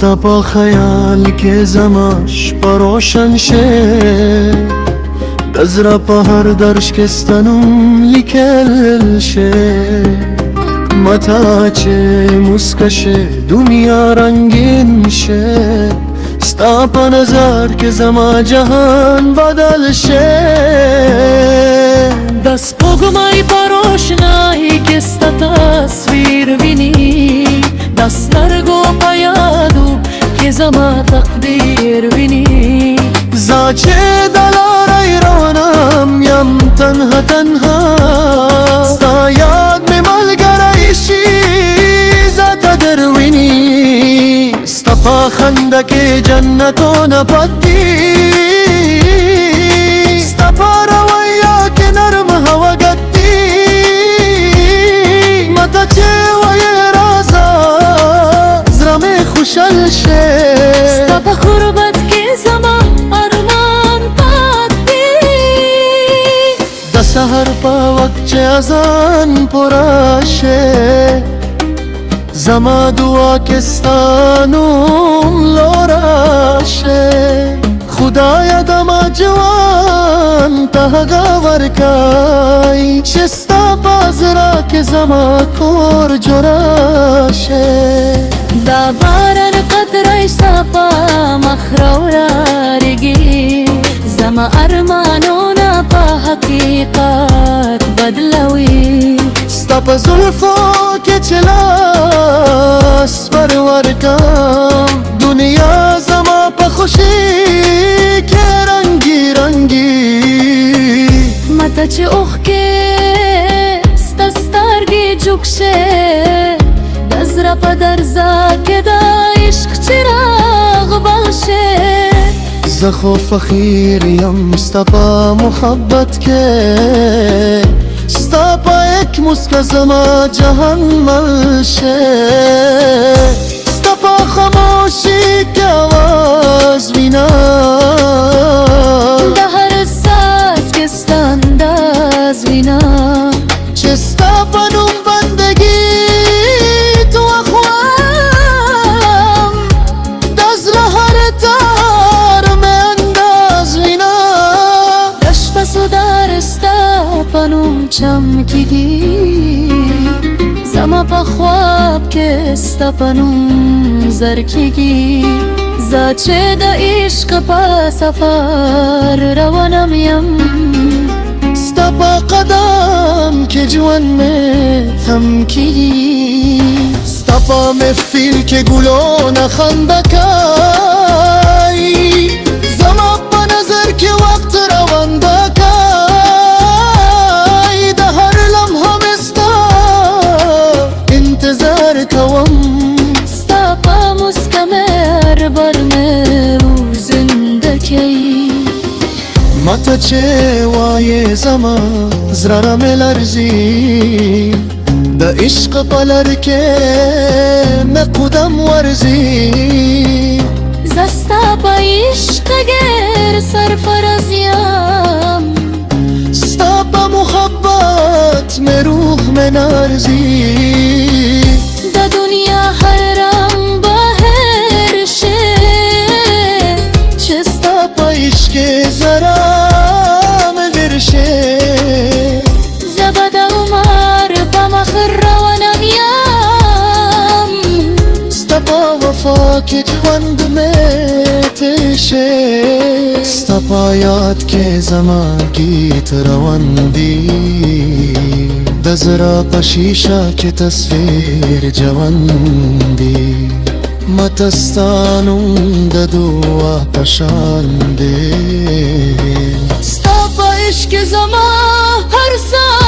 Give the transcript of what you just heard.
ستا پا خیال که زماش پا روشن شه دزرا پا هر درشکستنم لیکل شه متا چه مسکشه دنیا رنگین شه ستا پا نظر که زما جهان بدل شه دست پگمای پا روشنایی که ستا تصویر بینی دست نرگو پا یادو که زما تقدیر بینی زاچه دلارای روانم یم تنها تنها ستا یاد می ملگرایشی زتا دروینی ستا پا خنده که جنتو نپتی ستا پا رویا که نرم هوا گتی متا چه وی رازا زرم خوشل شه ستا پا خوربت که زما ارمان پاتی دا سحر پا وقت چه ازان پراشه زما دعا کستانم لوراشه خدایا دما جوان تهگا ورکای چستا بازرا که زما کور جراشه دا باران قطرای ستا پا مخرورارگی زما ارمانونا پا حقیقت بدلوی ستا پا زلفو که چلاس پرور کم دنیا زما پا خوشی که رنگی رنگی متا چه اوخ که ستا سترگی جوکشه دزرا پا درزا که دا عشق چراغ باشه زخو فخیر یم ستا پا محبت که ستا پا یک مسکا زما جهان ملشه ستا پا خاموشی که آواز بینا دا هر ساز که ستانداز بینا چه ستا پا نوم بندگی تو اخوام دزر هر تار میں انداز بینا دشت پسو دار ستا پنوم چمکیگی زما پا خواب که ستا پنوم زرکیگی زاچه دا عشق پا سفر روانم یم ستا پا قدم که جوان میں تمکی ستا پا میں فیل که گلو نخندکای زما پا نظر که وقت روان دکای ده هر لمحه مستا انتظار کوم ستا پا مسکمر بر مرو زندکی متا چه وای زما زرارم لرزی دا عشق پلر که مقودم ورزی زستا پا عشق گر سرفرازیم ستا پا محبت میں روح میں نارزی دا دنیا هر رنگ باهر شه چستا پا عشق زرام ورشه زبد عمر پا مخر روانم یم ستا پا وفا که جوند میں تشه ستا پا یاد که زما گیت رواندی دزرا پا شیشا که تصویر جواندی متستانم د دعا پشانده ستا پا عشق زما هر سال